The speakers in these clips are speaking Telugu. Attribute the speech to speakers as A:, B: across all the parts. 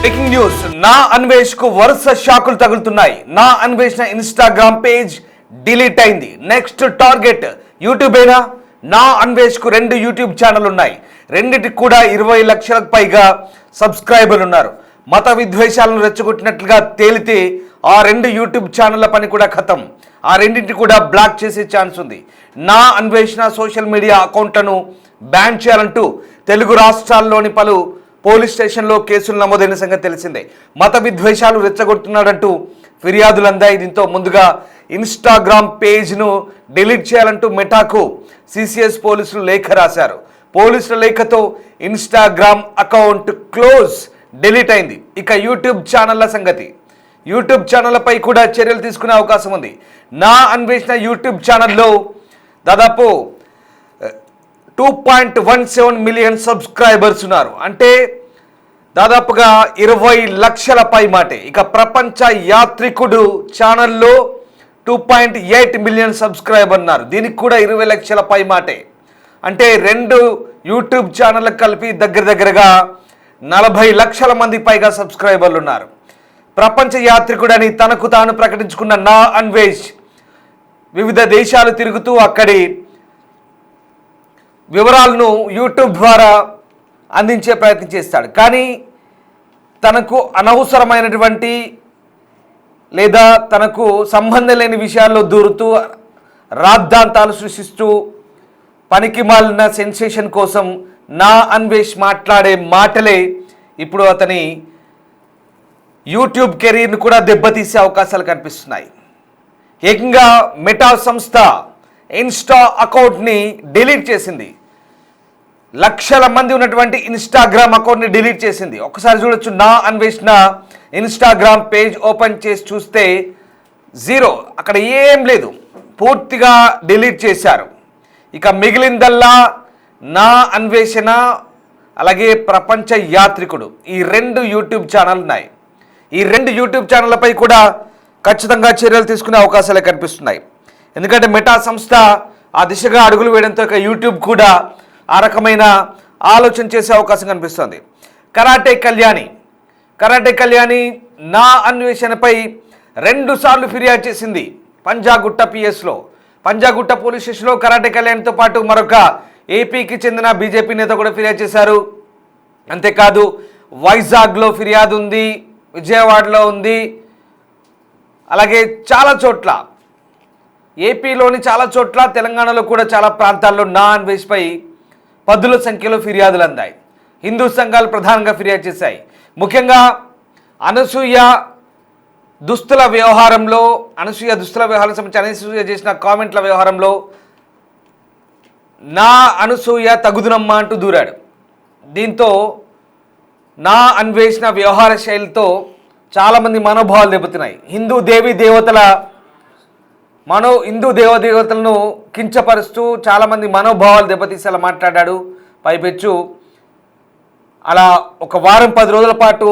A: Breaking news. నా అన్వేష్ కు వరుస షాకులు తగులుతున్నాయి. నా అన్వేషణ ఇన్స్టాగ్రామ్ పేజ్ డిలీట్ అయింది. నెక్స్ట్ టార్గెట్ యూట్యూబేనా? నా అన్వేష్ కు 2 యూట్యూబ్ ఛానల్ ఉన్నాయి. రెండిటికి కూడా 20 లక్షలకు పైగా సబ్స్క్రైబర్లు ఉన్నారు. మత విద్వేషాలను రెచ్చగొట్టినట్లుగా తేలితే ఆ 2 యూట్యూబ్ ఛానళ్ల పని కూడా ఖతం. ఆ రెండింటిని కూడా బ్లాక్ చేసే ఛాన్స్ ఉంది. నా అన్వేషణ సోషల్ మీడియా అకౌంట్లను బ్యాన్ చేయాలంటూ తెలుగు రాష్ట్రాల్లోని పలు పోలీస్ స్టేషన్లో కేసులు నమోదైన సంగతి తెలిసిందే. మత విద్వేషాలు రెచ్చగొడుతున్నాడంటూ ఫిర్యాదులు అందాయి. దీంతో ముందుగా ఇన్స్టాగ్రామ్ పేజ్ను డిలీట్ చేయాలంటూ మెటాకు సిసిఎస్ పోలీసులు లేఖ రాశారు. పోలీసుల లేఖతో ఇన్స్టాగ్రామ్ అకౌంట్ క్లోజ్, డిలీట్ అయింది. ఇక యూట్యూబ్ ఛానళ్ల సంగతి. యూట్యూబ్ ఛానళ్లపై కూడా చర్యలు తీసుకునే అవకాశం ఉంది. నా అన్వేషణ యూట్యూబ్ ఛానల్లో దాదాపు 2.17 మిలియన్ సబ్స్క్రైబర్స్ ఉన్నారు. అంటే దాదాపుగా 20 లక్షల పై మాటే. ఇక ప్రపంచ యాత్రికుడు ఛానల్లో 2.8 మిలియన్ సబ్స్క్రైబర్ ఉన్నారు. దీనికి కూడా 20 లక్షల పై మాటే. అంటే 2 యూట్యూబ్ ఛానళ్ళకు కలిపి దగ్గరగా 40 లక్షల మంది పైగా సబ్స్క్రైబర్లు ఉన్నారు. ప్రపంచ యాత్రికుడని తనకు తాను ప్రకటించుకున్న నా అన్వేష్ వివిధ దేశాలు తిరుగుతూ అక్కడి వివరాలను యూట్యూబ్ ద్వారా అందించే ప్రయత్నం చేస్తాడు. కానీ తనకు అనవసరమైనటువంటి లేదా తనకు సంబంధం లేని విషయాల్లో దూరుతూ రాద్ధాంతాలు సృష్టిస్తూ పనికి మాలిన సెన్సేషన్ కోసం నా అన్వేష్ మాట్లాడే మాటలే ఇప్పుడు అతని యూట్యూబ్ కెరీర్ను కూడా దెబ్బతీసే అవకాశాలు కనిపిస్తున్నాయి. ఏకంగా మెటా సంస్థ ఇన్స్టా అకౌంట్ని డిలీట్ చేసింది. లక్షల మంది ఉన్నటువంటి ఇన్స్టాగ్రామ్ అకౌంట్ని డిలీట్ చేసింది. ఒకసారి చూడొచ్చు. నా అన్వేషణ ఇన్స్టాగ్రామ్ పేజ్ ఓపెన్ చేసి చూస్తే 0, అక్కడ ఏం లేదు, పూర్తిగా డిలీట్ చేశారు. ఇక మిగిలిందల్లా నా అన్వేషణ అలాగే ప్రపంచ యాత్రికుడు, ఈ 2 యూట్యూబ్ ఛానల్ ఉన్నాయి. ఈ 2 యూట్యూబ్ ఛానళ్లపై కూడా ఖచ్చితంగా చర్యలు తీసుకునే అవకాశాలే కనిపిస్తున్నాయి. ఎందుకంటే మెటా సంస్థ ఆ దిశగా అడుగులు వేయడంతో ఇక యూట్యూబ్ కూడా ఆ రకమైన ఆలోచన చేసే అవకాశం కనిపిస్తుంది. కరాటే కళ్యాణి నా అన్వేషణపై 2 సార్లు ఫిర్యాదు చేసింది పంజాగుట్ట పిఎస్లో. పంజాగుట్ట పోలీస్ స్టేషన్లో కరాటే కళ్యాణ్తో పాటు మరొక ఏపీకి చెందిన బీజేపీ నేత కూడా ఫిర్యాదు చేశారు. అంతేకాదు వైజాగ్లో ఫిర్యాదు ఉంది, విజయవాడలో ఉంది, అలాగే చాలా చోట్ల ఏపీలోని చాలా చోట్ల, తెలంగాణలో కూడా చాలా ప్రాంతాల్లో నా అన్వేష్పై 10ల సంఖ్యలో ఫిర్యాదులు అందాయి. హిందూ సంఘాలు ప్రధానంగా ఫిర్యాదు చేశాయి. ముఖ్యంగా అనసూయ దుస్తుల వ్యవహారం సంబంధించి అనసూయ చేసిన కామెంట్ల వ్యవహారంలో నా అనసూయ తగుదునమ్మా అంటూ దూరాడు. దీంతో నా అన్వేషణ వ్యవహార శైలితో చాలామంది మనోభావాలు దెబ్బతిన్నాయి. హిందూ దేవదేవతలను కించపరుస్తూ చాలామంది మనోభావాలు దెబ్బతీసేలా మాట్లాడాడు. పైపెచ్చు అలా ఒక వారం 10 రోజుల పాటు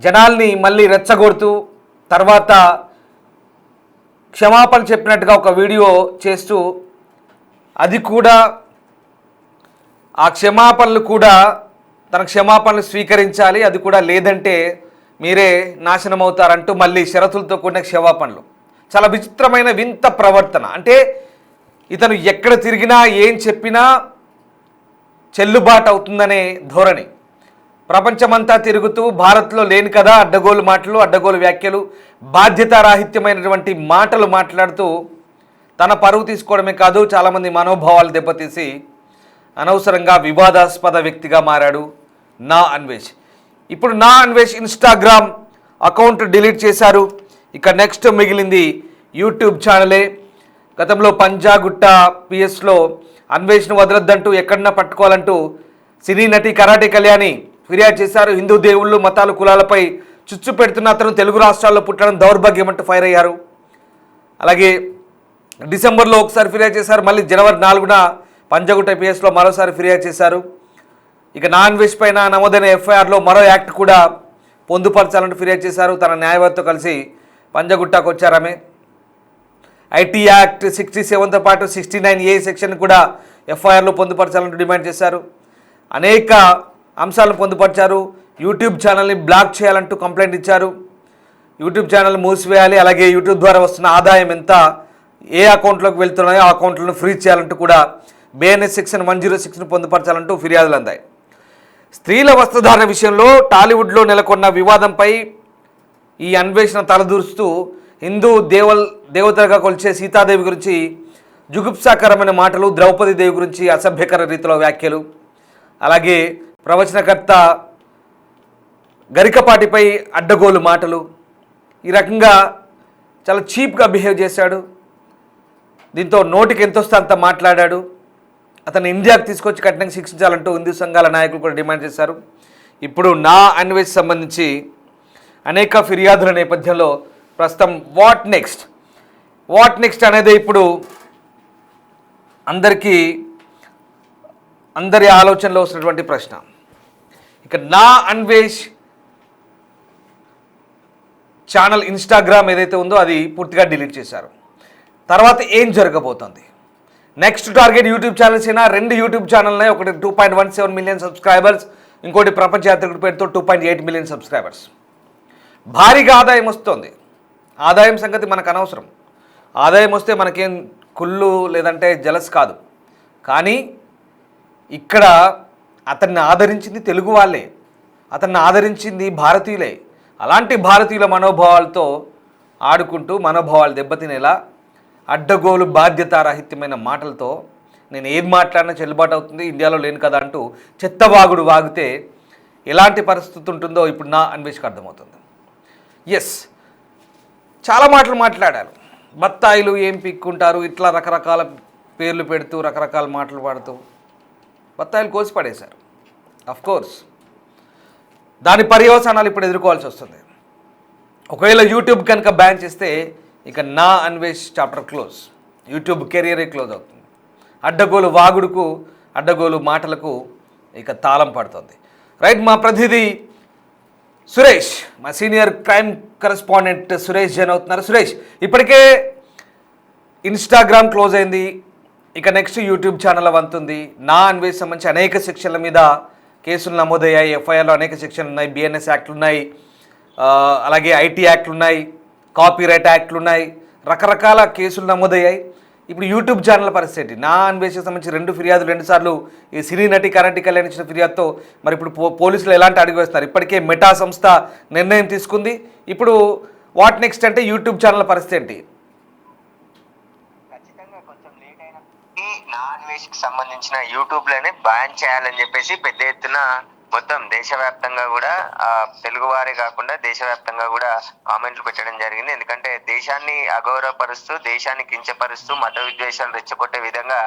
A: జనాల్ని మళ్ళీ రెచ్చగొడుతూ తర్వాత క్షమాపణ చెప్పినట్టుగా ఒక వీడియో చేస్తూ అది కూడా ఆ క్షమాపణలు కూడా తన క్షమాపణలు స్వీకరించాలి, అది కూడా లేదంటే మీరే నాశనం అవుతారంటూ మళ్ళీ షరతులతో కూడిన క్షమాపణలు. చాలా విచిత్రమైన వింత ప్రవర్తన. అంటే ఇతను ఎక్కడ తిరిగినా ఏం చెప్పినా చెల్లుబాటు అవుతుందనే ధోరణి. ప్రపంచమంతా తిరుగుతూ భారత్లో లేని కదా అడ్డగోలు మాటలు, అడ్డగోలు వ్యాఖ్యలు, బాధ్యతారాహిత్యమైనటువంటి మాటలు మాట్లాడుతూ తన పరువు తీసుకోవడమే కాదు చాలామంది మనోభావాలు దెబ్బతీసి అనవసరంగా వివాదాస్పద వ్యక్తిగా మారాడు నా అన్వేష్. ఇప్పుడు నా అన్వేష్ ఇన్స్టాగ్రామ్ అకౌంట్ డిలీట్ చేశారు. ఇక నెక్స్ట్ మిగిలింది యూట్యూబ్ ఛానలే. గతంలో పంజాగుట్ట పిఎస్లో అన్వేష్ను వదలొద్దంటూ ఎక్కడన్నా పట్టుకోవాలంటూ సినీ నటి కరాటే కళ్యాణి ఫిర్యాదు చేశారు. హిందూ దేవుళ్ళు, మతాలు, కులాలపై చుచ్చు పెడుతున్న అతను తెలుగు రాష్ట్రాల్లో పుట్టడం దౌర్భాగ్యం అంటూ ఫైర్ అయ్యారు. అలాగే డిసెంబర్లో ఒకసారి ఫిర్యాదు చేశారు. మళ్ళీ జనవరి 4న పంజాగుట్ట పిఎస్లో మరోసారి ఫిర్యాదు చేశారు. ఇక నా అన్వేష్ పైన నమోదైన ఎఫ్ఐఆర్లో మరో యాక్ట్ కూడా పొందుపరచాలంటూ ఫిర్యాదు చేశారు. తన న్యాయవాదితో కలిసి పంజాగుట్టకు వచ్చారామె. ఐటీ యాక్ట్ 67తో పాటు 69A సెక్షన్ కూడా ఎఫ్ఐఆర్లో పొందుపరచాలంటూ డిమాండ్ చేశారు. అనేక అంశాలను పొందుపరిచారు. యూట్యూబ్ ఛానల్ని బ్లాక్ చేయాలంటూ కంప్లైంట్ ఇచ్చారు. యూట్యూబ్ ఛానల్ మూసివేయాలి, అలాగే యూట్యూబ్ ద్వారా వస్తున్న ఆదాయం ఎంత, ఏ అకౌంట్లోకి వెళ్తున్నాయో ఆ అకౌంట్లను ఫ్రీజ్ చేయాలంటూ కూడా బిఎన్ఎస్ సెక్షన్ 106ను పొందుపరచాలంటూ ఫిర్యాదులు అందాయి. స్త్రీల వస్త్రధారణ విషయంలో టాలీవుడ్లో నెలకొన్న వివాదంపై ఈ అన్వేషణ తలదూరుస్తూ హిందూ దేవతగా కొలిచే సీతాదేవి గురించి జుగుప్సాకరమైన మాటలు, ద్రౌపదీదేవి గురించి అసభ్యకర రీతిలో వ్యాఖ్యలు, అలాగే ప్రవచనకర్త గరికపాటిపై అడ్డగోలు మాటలు, ఈ రకంగా చాలా చీప్గా బిహేవ్ చేశాడు. దీంతో నోటికి ఎంత వస్తే అంత మాట్లాడాడు. అతను ఇండియాకు తీసుకొచ్చి కఠినంగా శిక్షించాలంటూ హిందూ సంఘాల నాయకులు కూడా డిమాండ్ చేశారు. ఇప్పుడు నా అన్వేష్ సంబంధించి అనేక ఫిర్యాదుల నేపథ్యంలో ప్రస్తుతం వాట్ నెక్స్ట్ అనేది ఇప్పుడు అందరి ఆలోచనలో వస్తున్నటువంటి ప్రశ్న. ఇక నా అన్వేష్ ఛానల్ ఇన్స్టాగ్రామ్ ఏదైతే ఉందో అది పూర్తిగా డిలీట్ చేశారు. తర్వాత ఏం జరగబోతుంది? నెక్స్ట్ టార్గెట్ యూట్యూబ్ ఛానల్స్ అయినా 2 యూట్యూబ్ ఛానల్నే, ఒకటి 2.17 మిలియన్ సబ్స్క్రైబర్స్, ఇంకోటి ప్రపంచ యాత్రికుడి పేరుతో 2.8 మిలియన్ సబ్స్క్రైబర్స్. భారీగా ఆదాయం వస్తుంది. ఆదాయం సంగతి మనకు అనవసరం. ఆదాయం వస్తే మనకేం కుళ్ళు లేదంటే జలస్ కాదు. కానీ ఇక్కడ అతన్ని ఆదరించింది తెలుగు వాళ్ళే, అతన్ని ఆదరించింది భారతీయులే. అలాంటి భారతీయుల మనోభావాలతో ఆడుకుంటూ మనోభావాలు దెబ్బతినేలా అడ్డగోలు బాధ్యతారాహిత్యమైన మాటలతో నేను ఏది మాట్లాడినా చెల్లుబాటు అవుతుంది, ఇండియాలో లేను కదా అంటూ చెత్తవాగుడు వాగితే ఎలాంటి పరిస్థితి ఉంటుందో ఇప్పుడు నా అన్వేషణకు అర్థమవుతుంది. ఎస్, చాలా మాటలు మాట్లాడారు. బత్తాయిలు ఏం పిక్కుంటారు, ఇట్లా రకరకాల పేర్లు పెడుతూ రకరకాల మాటలు పాడుతూ బత్తాయిలు కోసి పడేశారు. అఫ్కోర్స్ దాని పర్యవసానాలు ఇప్పుడు ఎదుర్కోవాల్సి వస్తుంది. ఒకవేళ యూట్యూబ్ కనుక బ్యాన్ చేస్తే ఇక నా అన్వేష్ చాప్టర్ క్లోజ్, యూట్యూబ్ కెరియరే క్లోజ్ అవుతుంది. అడ్డగోలు వాగుడుకు, అడ్డగోలు మాటలకు ఇక తాళం పడుతుంది. రైట్, మా ప్రతినిధి సురేష్, మా senior crime correspondent Suresh Jain అవుతున్నారు. సురేష్, ఇప్పటికే ఇన్స్టాగ్రామ్ క్లోజ్ అయింది, ఇక నెక్స్ట్ యూట్యూబ్ ఛానల్ వంతుంది. నా అన్వేష్ సంబంధించి అనేక సెక్షన్ల మీద కేసులు నమోదయ్యాయి, ఎఫ్ఐఆర్లో అనేక సెక్షన్లు ఉన్నాయి, బిఎన్ఎస్ యాక్ట్లు ఉన్నాయి, అలాగే ఐటీ యాక్ట్లు ఉన్నాయి, కాపీరైట్ యాక్ట్లు ఉన్నాయి, రకరకాల కేసులు నమోదయ్యాయి. ఇప్పుడు యూట్యూబ్ ఛానల్ పరిస్థితి, నా అన్వేషణకు సంబంధించి 2 ఫిర్యాదులు 2 సార్లు ఈ సినీ నటి కరణ్ కళ్యాణ్ ఇచ్చిన ఫిర్యాదుతో మరి ఇప్పుడు పోలీసులు ఎలాంటి అడుగు వేస్తున్నారు? ఇప్పటికే మెటా సంస్థ నిర్ణయం తీసుకుంది. ఇప్పుడు వాట్ నెక్స్ట్ అంటే యూట్యూబ్ ఛానల్ పరిస్థితి ఏంటి?
B: నా అన్వేషణకు సంబంధించిన యూట్యూబ్ లోనే బ్యాన్ చేయాలని చెప్పేసి పెద్ద ఎత్తున మొత్తం దేశవ్యాప్తంగా కూడా తెలుగు వారే కాకుండా దేశవ్యాప్తంగా కూడా కామెంట్లు పెట్టడం జరిగింది. ఎందుకంటే దేశాన్ని అగౌరవపరుస్తూ, దేశాన్ని కించపరుస్తూ, మత విద్వేషాలు రెచ్చగొట్టే విధంగా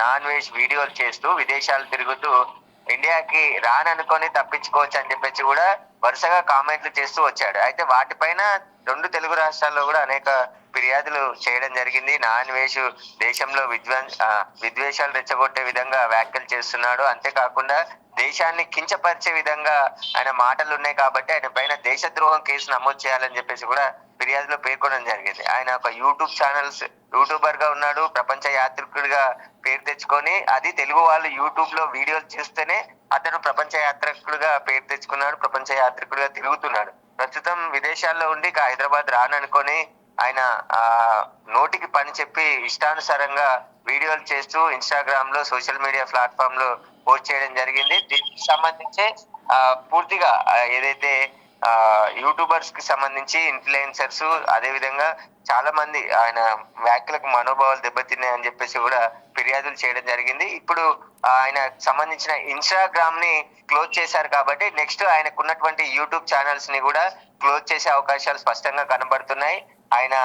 B: నాన్ వెజ్ వీడియోలు చేస్తూ విదేశాలు తిరుగుతూ ఇండియాకి రాననుకొని తప్పించుకోవచ్చు అని చెప్పేసి కూడా వరుసగా కామెంట్లు చేస్తూ వచ్చాడు. అయితే వాటిపైన 2 తెలుగు రాష్ట్రాల్లో కూడా అనేక ఫిర్యాదులు చేయడం జరిగింది. నాన్ వేష్ దేశంలో విద్వేషాలు రెచ్చగొట్టే విధంగా వ్యాఖ్యలు చేస్తున్నాడు, అంతేకాకుండా దేశాన్ని కించపరిచే విధంగా ఆయన మాటలు ఉన్నాయి కాబట్టి ఆయన పైన దేశద్రోహం కేసు నమోదు చేయాలని చెప్పేసి కూడా ఫిర్యాదులో పేర్కొనడం జరిగింది. ఆయన ఒక యూట్యూబర్ గా ఉన్నాడు, ప్రపంచ యాత్రికుడిగా పేరు తెచ్చుకొని, అది తెలుగు వాళ్ళు యూట్యూబ్ లో వీడియోలు చేస్తేనే అతను ప్రపంచ యాత్రికుడిగా పేరు తెచ్చుకున్నాడు, ప్రపంచ యాత్రికుడిగా తిరుగుతున్నాడు. ప్రస్తుతం విదేశాల్లో ఉండి హైదరాబాద్ రాననుకొని ఆయన నోటికి పని చెప్పి ఇష్టానుసారంగా వీడియోలు చేస్తూ ఇన్స్టాగ్రామ్ లో, సోషల్ మీడియా ప్లాట్ఫామ్ లో పోస్ట్ చేయడం జరిగింది. దీనికి సంబంధించి పూర్తిగా ఏదైతే యూట్యూబర్స్ కి సంబంధించి ఇన్ఫ్లుయెన్సర్స్, అదే విధంగా చాలా మంది ఆయన వ్యాఖ్యలకు మనోభావాలు దెబ్బతిన్నాయని చెప్పేసి కూడా ఫిర్యాదులు చేయడం జరిగింది. ఇప్పుడు ఆయన సంబంధించిన ఇన్స్టాగ్రామ్ ని క్లోజ్ చేశారు కాబట్టి నెక్స్ట్ ఆయనకున్నటువంటి యూట్యూబ్ ఛానల్స్ ని కూడా క్లోజ్ చేసే అవకాశాలు స్పష్టంగా కనబడుతున్నాయి. ఆయన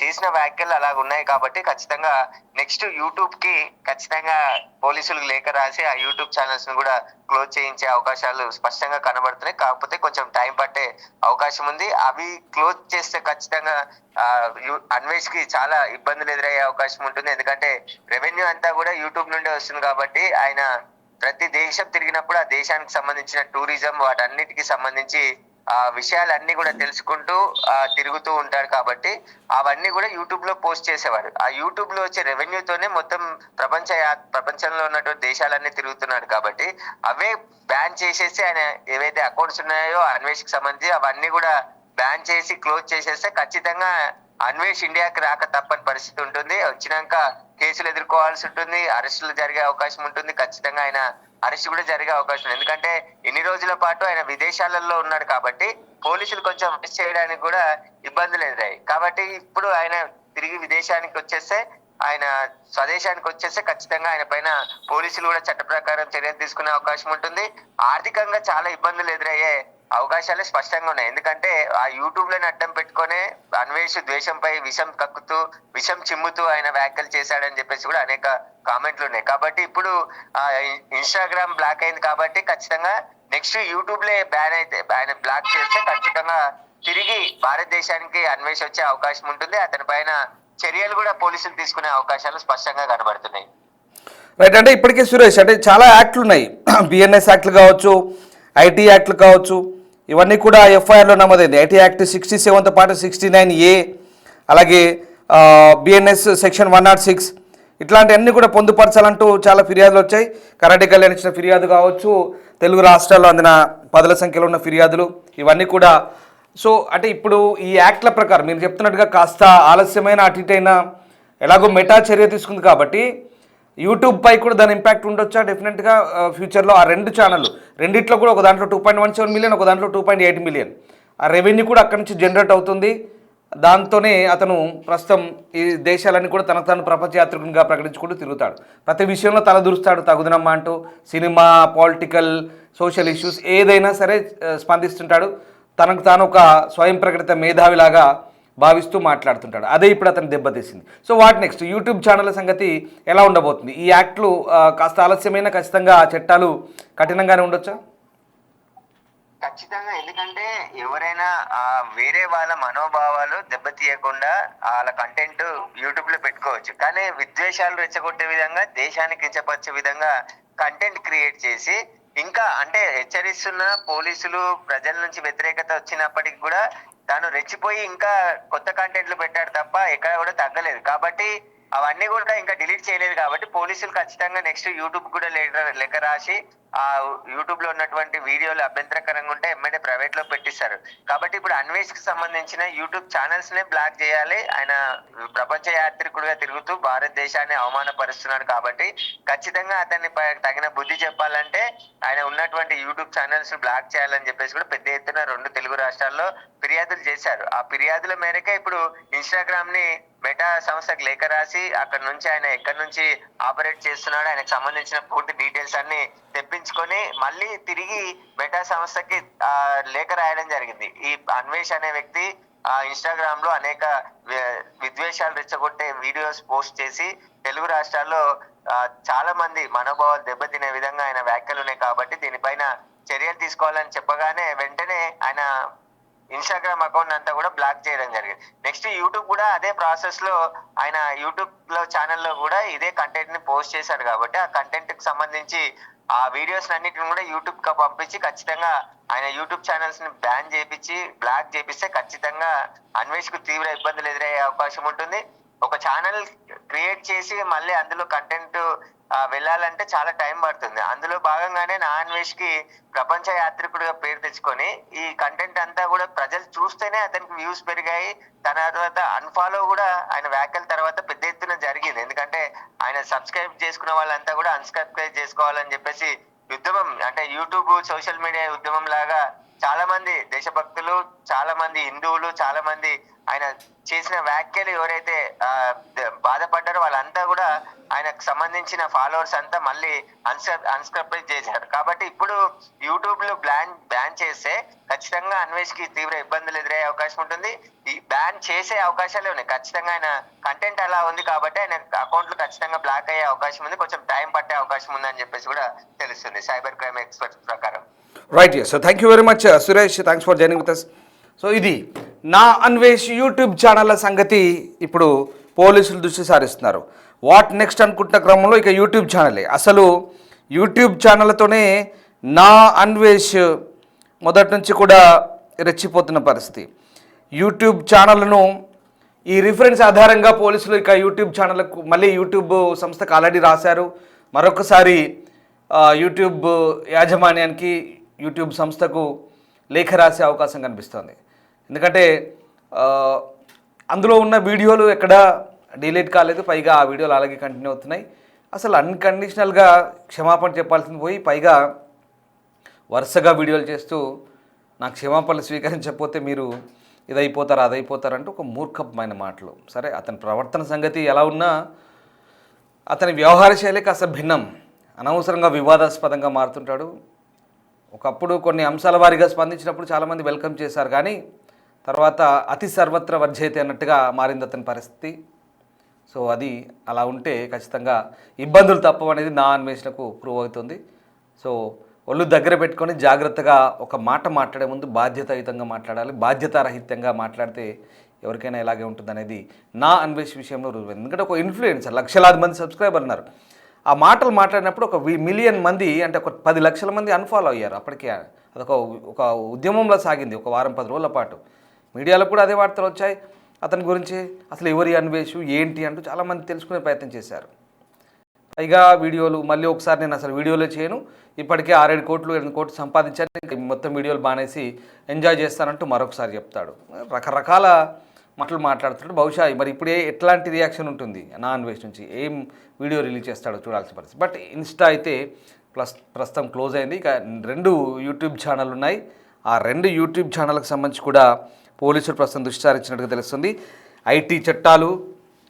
B: చేసిన వ్యాఖ్యలు అలాగ ఉన్నాయి కాబట్టి ఖచ్చితంగా నెక్స్ట్ యూట్యూబ్ కి ఖచ్చితంగా పోలీసులకు లేఖ రాసి ఆ యూట్యూబ్ ఛానల్స్ ని కూడా క్లోజ్ చేయించే అవకాశాలు స్పష్టంగా కనబడుతున్నాయి. కాకపోతే కొంచెం టైం పట్టే అవకాశం ఉంది. అవి క్లోజ్ చేస్తే ఖచ్చితంగా అన్వేష్ కి చాలా ఇబ్బందులు ఎదురయ్యే అవకాశం ఉంటుంది. ఎందుకంటే రెవెన్యూ అంతా కూడా యూట్యూబ్ నుండే వస్తుంది కాబట్టి ఆయన ప్రతి దేశం తిరిగినప్పుడు ఆ దేశానికి సంబంధించిన టూరిజం వాటన్నిటికి సంబంధించి ఆ విషయాలన్నీ కూడా తెలుసుకుంటూ తిరుగుతూ ఉంటాడు కాబట్టి అవన్నీ కూడా యూట్యూబ్ లో పోస్ట్ చేసేవాడు. ఆ యూట్యూబ్ లో వచ్చే రెవెన్యూతోనే మొత్తం ప్రపంచంలో ఉన్నటువంటి దేశాలన్నీ తిరుగుతున్నాడు కాబట్టి అవే బ్యాన్ చేసేసి ఆయన ఏవైతే అకౌంట్స్ ఉన్నాయో అన్వేష్కి సంబంధించి అవన్నీ కూడా బ్యాన్ చేసి క్లోజ్ చేసేస్తే ఖచ్చితంగా అన్వేష్ ఇండియాకి రాక తప్పని పరిస్థితి ఉంటుంది. వచ్చినాక కేసులు ఎదుర్కోవాల్సి ఉంటుంది, అరెస్టులు జరిగే అవకాశం ఉంటుంది, ఖచ్చితంగా ఆయన అరెస్ట్ కూడా జరిగే అవకాశం ఉంది. ఎందుకంటే ఇన్ని రోజుల పాటు ఆయన విదేశాలలో ఉన్నాడు కాబట్టి పోలీసులు కొంచెం అరెస్ట్ చేయడానికి కూడా ఇబ్బందులు ఎదురాయి. కాబట్టి ఇప్పుడు ఆయన తిరిగి విదేశానికి వచ్చేస్తే, ఆయన స్వదేశానికి వచ్చేస్తే ఖచ్చితంగా ఆయన పైన పోలీసులు కూడా చట్ట ప్రకారం చర్యలు తీసుకునే అవకాశం ఉంటుంది. ఆర్థికంగా చాలా ఇబ్బందులు ఎదురయ్యే అవకాశాలు స్పష్టంగా ఉన్నాయి. ఎందుకంటే ఆ యూట్యూబ్ లోని అడ్డం పెట్టుకొని అన్వేష్ ద్వేషంపై విషం కక్కుతూ విషం చిమ్ముతూ ఆయన వ్యాఖ్యలు చేశాడని చెప్పేసి కూడా అనేక కామెంట్లు ఉన్నాయి. కాబట్టి ఇప్పుడు ఇన్స్టాగ్రామ్ బ్లాక్ అయింది కాబట్టి ఖచ్చితంగా నెక్స్ట్ యూట్యూబ్ లే బ్యాన్ అయితే ఆయన బ్లాక్ చేస్తే ఖచ్చితంగా తిరిగి భారతదేశానికి అన్వేష్ వచ్చే అవకాశం ఉంటుంది. అతని పైన చర్యలు కూడా పోలీసులు తీసుకునే అవకాశాలు స్పష్టంగా కనబడుతున్నాయి.
A: రైట్. అంటే ఇప్పటికే సురేష్ అంటే చాలా యాక్ట్లు ఉన్నాయి, బిఎన్ఎస్ యాక్ట్లు కావచ్చు, ఐటీ యాక్ట్లు కావచ్చు, ఇవన్నీ కూడా ఎఫ్ఐఆర్లో నమోదైంది. ఐటీ యాక్ట్ 67తో పాటు 69A, అలాగే బిఎన్ఎస్ సెక్షన్ 106 ఇట్లాంటివన్నీ కూడా పొందుపరచాలంటూ చాలా ఫిర్యాదులు వచ్చాయి. కరాటే కళ్యాణ్ ఇచ్చిన ఫిర్యాదు కావచ్చు, తెలుగు రాష్ట్రాల్లో అందిన పదుల సంఖ్యలో ఉన్న ఫిర్యాదులు ఇవన్నీ కూడా. సో అంటే ఇప్పుడు ఈ యాక్ట్ల ప్రకారం మీరు చెప్తున్నట్టుగా కాస్త ఆలస్యమైన అటు ఇటైనా ఎలాగో మెటా చర్య తీసుకుంది కాబట్టి యూట్యూబ్ పై కూడా దాని ఇంపాక్ట్ ఉండొచ్చా? డెఫినెట్గా ఫ్యూచర్లో ఆ రెండు ఛానళ్ళు రెండిట్లో కూడా ఒక దాంట్లో 2.17 మిలియన్, ఒక దాంట్లో 2.8 మిలియన్ ఆ రెవెన్యూ కూడా అక్కడి నుంచి జనరేట్ అవుతుంది. దాంతోనే అతను ప్రస్తుతం ఈ దేశాలన్నీ కూడా తనకు తాను ప్రపంచ యాత్రికునిగా ప్రకటించుకుంటూ తిరుగుతాడు. ప్రతి విషయంలో తలదూరుస్తాడు తగుదనమ్మా అంటూ. సినిమా, పొలిటికల్, సోషల్ ఇష్యూస్ ఏదైనా సరే స్పందిస్తుంటాడు. తనకు తాను ఒక స్వయం ప్రకటిత మేధావిలాగా భావిస్తూ మాట్లాడుతుంటాడు. అదే ఇప్పుడు అతను దెబ్బతీసింది. So what next? యూట్యూబ్ ఛానళ్ళ సంగతి ఎలా ఉండబోతుంది? ఈ యాక్ట్లు కాస్త ఆలస్యమైన ఖచ్చితంగా ఆ చట్టాలు కఠినంగానే ఉండొచ్చా?
B: ఖచ్చితంగా. ఎందుకంటే ఎవరైనా వేరే వాళ్ళ మనోభావాలు దెబ్బతీయకుండా వాళ్ళ కంటెంట్ యూట్యూబ్ లో పెట్టుకోవచ్చు. కానీ విద్వేషాలు రెచ్చగొట్టే విధంగా, దేశాన్ని కించపరిచే విధంగా కంటెంట్ క్రియేట్ చేసి ఇంకా అంటే హెచ్చరిస్తున్న పోలీసులు ప్రజల నుంచి వ్యతిరేకత వచ్చినప్పటికి కూడా తాను రెచ్చిపోయి ఇంకా కొత్త కంటెంట్లు పెట్టాడు తప్ప ఎక్కడ కూడా తగ్గలేదు. కాబట్టి అవన్నీ కూడా ఇంకా డిలీట్ చేయలేదు. కాబట్టి పోలీసులు ఖచ్చితంగా నెక్స్ట్ యూట్యూబ్ కూడా లెక్క రాసి ఆ యూట్యూబ్ లో ఉన్నటువంటి వీడియోలు అభ్యంతరకరంగా ఉంటే ఎమ్మెల్యే ప్రైవేట్ లో పెట్టిస్తారు. కాబట్టి ఇప్పుడు అన్వేష్ కి సంబంధించిన యూట్యూబ్ ఛానల్స్ నే బ్లాక్ చేయాలి. ఆయన ప్రపంచ యాత్రికుడుగా తిరుగుతూ భారతదేశాన్ని అవమానపరుస్తున్నాడు. కాబట్టి ఖచ్చితంగా అతన్ని తగిన బుద్ధి చెప్పాలంటే ఆయన ఉన్నటువంటి యూట్యూబ్ ఛానల్స్ బ్లాక్ చేయాలని చెప్పేసి కూడా పెద్ద ఎత్తున 2 తెలుగు రాష్ట్రాల్లో ఫిర్యాదులు చేశారు. ఆ ఫిర్యాదుల మేరకే ఇప్పుడు ఇన్స్టాగ్రామ్ ని మెటా సంస్థకు లేఖ రాసి అక్కడ నుంచి ఆయన ఎక్కడి నుంచి ఆపరేట్ చేస్తున్నాడు, ఆయనకు సంబంధించిన పూర్తి డీటెయిల్స్ అన్ని తెప్పించుకొని మళ్ళీ తిరిగి మెటా సంస్థకి లేఖ రాయడం జరిగింది. ఈ అన్వేష్ అనే వ్యక్తి ఇన్స్టాగ్రామ్ లో అనేక విద్వేషాలు రెచ్చగొట్టే వీడియోస్ పోస్ట్ చేసి తెలుగు రాష్ట్రాల్లో చాలా మంది మనోభావాలు దెబ్బతినే విధంగా ఆయన వ్యాఖ్యలు ఉన్నాయి. కాబట్టి దీనిపైన చర్యలు తీసుకోవాలని చెప్పగానే వెంటనే ఆయన ఇన్స్టాగ్రామ్ అకౌంట్ అంతా కూడా బ్లాక్ చేయడం జరిగింది. నెక్స్ట్ యూట్యూబ్ కూడా అదే ప్రాసెస్ లో ఆయన యూట్యూబ్ లో ఛానల్లో కూడా ఇదే కంటెంట్ ని పోస్ట్ చేశాడు. కాబట్టి ఆ కంటెంట్ కి సంబంధించి ఆ వీడియోస్ అన్నిటిని కూడా యూట్యూబ్ కి పంపించి ఖచ్చితంగా ఆయన యూట్యూబ్ ఛానల్స్ ని బ్యాన్ చేపించి బ్లాక్ చేపిస్తే ఖచ్చితంగా అన్వేష్ కు తీవ్ర ఇబ్బందులు ఎదురయ్యే అవకాశం ఉంటుంది. ఒక ఛానల్ క్రియేట్ చేసి మళ్ళీ అందులో కంటెంట్ వెళ్ళాలంటే చాలా టైం పడుతుంది. అందులో భాగంగానే నా అన్వేష్ కి ప్రపంచ యాత్రికుడిగా పేరు తెచ్చుకొని ఈ కంటెంట్ అంతా కూడా ప్రజలు చూస్తేనే అతనికి వ్యూస్ పెరిగాయి. తర్వాత అన్ఫాలో కూడా ఆయన వ్యాఖ్యల తర్వాత పెద్ద ఎత్తున జరిగింది. ఎందుకంటే ఆయన సబ్స్క్రైబ్ చేసుకున్న వాళ్ళంతా కూడా అన్సబ్స్క్రైబ్ చేసుకోవాలని చెప్పేసి ఉద్యమం, అంటే యూట్యూబ్ సోషల్ మీడియా ఉద్యమం లాగా చాలా మంది దేశభక్తులు, చాలా మంది హిందువులు, చాలా మంది ఆయన చేసిన వ్యాఖ్యలు ఎవరైతే బాధపడ్డారో వాళ్ళంతా కూడా ఆయనకు సంబంధించిన ఫాలోవర్స్ అంతా మళ్ళీ అన్సబ్స్క్రైబ్ చేశారు. కాబట్టి ఇప్పుడు యూట్యూబ్ లో బ్యాన్ చేస్తే ఖచ్చితంగా అన్వేష్ కి తీవ్ర ఇబ్బందులు ఎదురయ్యే అవకాశం ఉంటుంది. ఈ బ్యాన్ చేసే అవకాశాలే ఉన్నాయి. ఖచ్చితంగా ఆయన కంటెంట్ అలా ఉంది కాబట్టి ఆయన అకౌంట్లు ఖచ్చితంగా బ్లాక్ అయ్యే అవకాశం ఉంది. కొంచెం టైం పట్టే అవకాశం ఉంది అని చెప్పేసి కూడా తెలుస్తుంది సైబర్ క్రైమ్ ఎక్స్పర్ట్స్ ప్రకారం.
A: Right. So thank you very much Suresh, thanks for joining with us. So ఇది నా అన్వేష్ యూట్యూబ్ ఛానళ్ళ సంగతి ఇప్పుడు పోలీసులు దృష్టి సారిస్తున్నారు. వాట్ నెక్స్ట్ అనుకుంటున్న క్రమంలో ఇక యూట్యూబ్ ఛానలే. అసలు యూట్యూబ్ ఛానళ్ళతోనే నా అన్వేష్ మొదటి నుంచి కూడా రెచ్చిపోతున్న పరిస్థితి. యూట్యూబ్ ఛానళ్లను ఈ రిఫరెన్స్ ఆధారంగా పోలీసులు ఇక యూట్యూబ్ ఛానళ్లకు మళ్ళీ యూట్యూబ్ సంస్థకు ఆల్రెడీ రాశారు. మరొకసారి యూట్యూబ్ యాజమాన్యానికి యూట్యూబ్ సంస్థకు లేఖ రాసే అవకాశం కనిపిస్తోంది. ఎందుకంటే అందులో ఉన్న వీడియోలు ఎక్కడ డిలీట్ కాలేదు, పైగా ఆ వీడియోలు అలాగే కంటిన్యూ అవుతున్నాయి. అసలు అన్కండిషనల్గా క్షమాపణ చెప్పాల్సింది పోయి పైగా వరుసగా వీడియోలు చేస్తూ నాకు క్షమాపణలు స్వీకరించకపోతే మీరు ఇదైపోతారు అదైపోతారంటూ ఒక మూర్ఖమైన మాటలు. సరే, అతని ప్రవర్తన సంగతి ఎలా ఉన్నా అతని వ్యవహార శైలి కాస్త భిన్నం. అనవసరంగా వివాదాస్పదంగా మారుతుంటాడు. ఒకప్పుడు కొన్ని అంశాల వారీగా స్పందించినప్పుడు చాలామంది వెల్కమ్ చేశారు, కానీ తర్వాత అతి సర్వత్ర వర్జయితే అన్నట్టుగా మారింది అతని పరిస్థితి. సో అది అలా ఉంటే ఖచ్చితంగా ఇబ్బందులు తప్పవనేది నా అన్వేషణకు ప్రూవ్ అవుతుంది. సో ఒళ్ళు దగ్గర పెట్టుకొని జాగ్రత్తగా ఒక మాట మాట్లాడే ముందు బాధ్యతాయుతంగా మాట్లాడాలి. బాధ్యతారహితంగా మాట్లాడితే ఎవరికైనా ఇలాగే ఉంటుంది అనేది నా అన్వేషణ విషయంలో రుజువు. ఎందుకంటే ఒక ఇన్ఫ్లుయెన్సర్, లక్షలాది మంది సబ్స్క్రైబర్ ఉన్నారు. ఆ మాటలు మాట్లాడినప్పుడు ఒక మిలియన్ మంది అంటే ఒక 10 లక్షల మంది అన్ఫాలో అయ్యారు. అప్పటికే అదొక ఒక ఉద్యమంలో సాగింది ఒక వారం 10 రోజుల పాటు. మీడియాలో కూడా అదే వార్తలు వచ్చాయి అతని గురించి. అసలు ఎవరి అన్వేషు ఏంటి అంటూ చాలామంది తెలుసుకునే ప్రయత్నం చేశారు. పైగా వీడియోలు మళ్ళీ ఒకసారి నేను అసలు వీడియోలో చేయను, ఇప్పటికే 6-7 కోట్లు 8 కోట్లు సంపాదించాను, మొత్తం వీడియోలు బానేసి ఎంజాయ్ చేస్తానంటూ మరొకసారి చెప్తాడు. రకరకాల మాటలు మాట్లాడుతున్నాడు. బహుశా మరి ఇప్పుడే ఎట్లాంటి రియాక్షన్ ఉంటుంది నా అన్వేష్ నుంచి, ఏం వీడియో రిలీజ్ చేస్తాడో చూడాల్సిన పరిస్థితి. బట్ ఇన్స్టా అయితే ప్రస్తుతం క్లోజ్ అయింది. ఇక 2 యూట్యూబ్ ఛానల్ ఉన్నాయి. ఆ 2 యూట్యూబ్ ఛానళ్ళకు సంబంధించి కూడా పోలీసులు ప్రస్తుతం దృష్టి సారించినట్టుగా తెలుస్తుంది. ఐటీ చట్టాలు,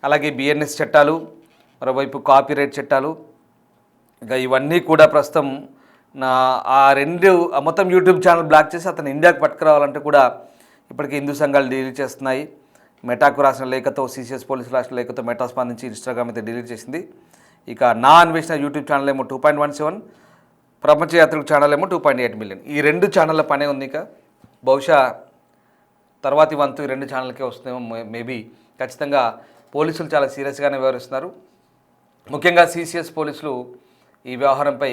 A: అలాగే బిఎన్ఎస్ చట్టాలు, మరోవైపు కాపీరైట్ చట్టాలు, ఇక ఇవన్నీ కూడా ప్రస్తుతం ఆ 2 మొత్తం యూట్యూబ్ ఛానల్ బ్లాక్ చేసి అతను ఇండియాకి పట్టుకురావాలంటే కూడా ఇప్పటికే హిందూ సంఘాలు డీల్ చేస్తున్నాయి. మెటాకు రాసిన లేఖతో, సిసిఎస్ పోలీసులు రాసిన లేఖతో మెటా స్పందించి ఇన్స్టాగ్రామ్ అయితే డిలీట్ చేసింది. ఇక నా అన్వేషణ యూట్యూబ్ ఛానల్ ఏమో 2.17, ప్రపంచ యాత్రికుల ఛానల్ ఏమో 2.8 మిలియన్. ఈ 2 ఛానళ్ళ పనే ఉంది. ఇక బహుశా తర్వాతి వంతు ఈ 2 ఛానల్కే వస్తుందేమో మేబీ. ఖచ్చితంగా పోలీసులు చాలా సీరియస్గానే వ్యవహరిస్తున్నారు. ముఖ్యంగా సిసిఎస్ పోలీసులు ఈ వ్యవహారంపై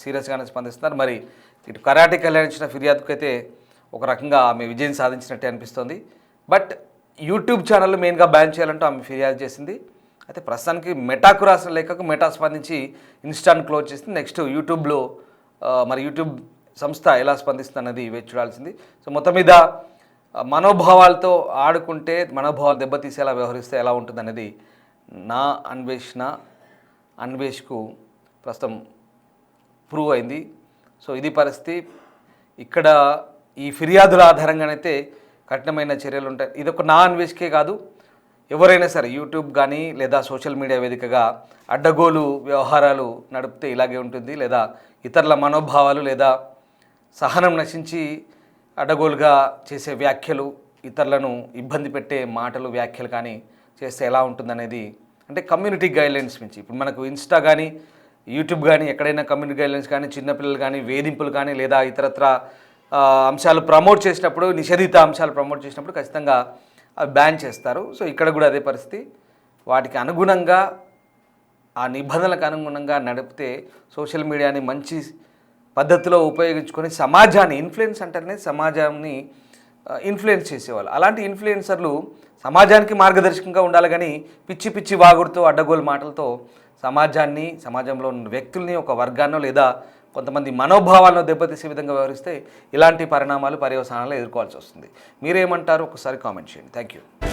A: సీరియస్గానే స్పందిస్తున్నారు. మరి ఇటు కరాటే కళ్యాణ్ ఇచ్చిన ఫిర్యాదుకైతే ఒక రకంగా ఆమె విజయం సాధించినట్టే అనిపిస్తుంది. బట్ యూట్యూబ్ ఛానల్ మెయిన్గా బ్యాన్ చేయాలంటూ ఆమె ఫిర్యాదు చేసింది. అయితే ప్రస్తుతానికి మెటాకు రాసిన లేఖకు మెటా స్పందించి ఇన్స్టాను క్లోజ్ చేసింది. నెక్స్ట్ యూట్యూబ్లో మరి యూట్యూబ్ సంస్థ ఎలా స్పందిస్తుంది అన్నది వేచి చూడాల్సింది. సో మొత్తం మీద మనోభావాలతో ఆడుకుంటే, మనోభావాలు దెబ్బతీసేలా వ్యవహరిస్తే ఎలా ఉంటుంది అనేది నా అన్వేష్కు ప్రస్తుతం ప్రూవ్ అయింది. సో ఇది పరిస్థితి. ఇక్కడ ఈ ఫిర్యాదుల ఆధారంగానైతే కఠినమైన చర్యలు ఉంటాయి. ఇదొక నా అన్వేష్కే కాదు, ఎవరైనా సరే యూట్యూబ్ కానీ లేదా సోషల్ మీడియా వేదికగా అడ్డగోలు వ్యవహారాలు నడిపితే ఇలాగే ఉంటుంది. లేదా ఇతరుల మనోభావాలు లేదా సహనం నశించి అడ్డగోలుగా చేసే వ్యాఖ్యలు, ఇతరులను ఇబ్బంది పెట్టే మాటలు వ్యాఖ్యలు కానీ చేస్తే ఎలా ఉంటుందనేది, అంటే కమ్యూనిటీ గైడ్లైన్స్ నుంచి ఇప్పుడు మనకు ఇన్స్టా కానీ యూట్యూబ్ కానీ ఎక్కడైనా కమ్యూనిటీ గైడ్లైన్స్ కానీ, చిన్నపిల్లలు కానీ వేధింపులు కానీ లేదా ఇతరత్ర అంశాలు ప్రమోట్ చేసినప్పుడు, నిషేధిత అంశాలు ప్రమోట్ చేసినప్పుడు ఖచ్చితంగా అవి బ్యాన్ చేస్తారు. సో ఇక్కడ కూడా అదే పరిస్థితి. వాటికి అనుగుణంగా, ఆ నిబంధనలకు అనుగుణంగా నడిపితే సోషల్ మీడియాని మంచి పద్ధతిలో ఉపయోగించుకొని సమాజాన్ని, ఇన్ఫ్లుయెన్స్ అంటేనే సమాజాన్ని ఇన్ఫ్లుయెన్స్ చేసేవాళ్ళు. అలాంటి ఇన్ఫ్లుయెన్సర్లు సమాజానికి మార్గదర్శకంగా ఉండాలి, కానీ పిచ్చి పిచ్చి వాగుడుతో అడ్డగోలు మాటలతో సమాజాన్ని, సమాజంలో ఉన్న వ్యక్తుల్ని, ఒక వర్గాన్నో లేదా కొంతమంది మనోభావాలను దెబ్బతీసే విధంగా వ్యవహరిస్తే ఇలాంటి పరిణామాలు, పర్యవసానాలు ఎదుర్కోవాల్సి వస్తుంది. మీరేమంటారు ఒకసారి కామెంట్ చేయండి. Thank you.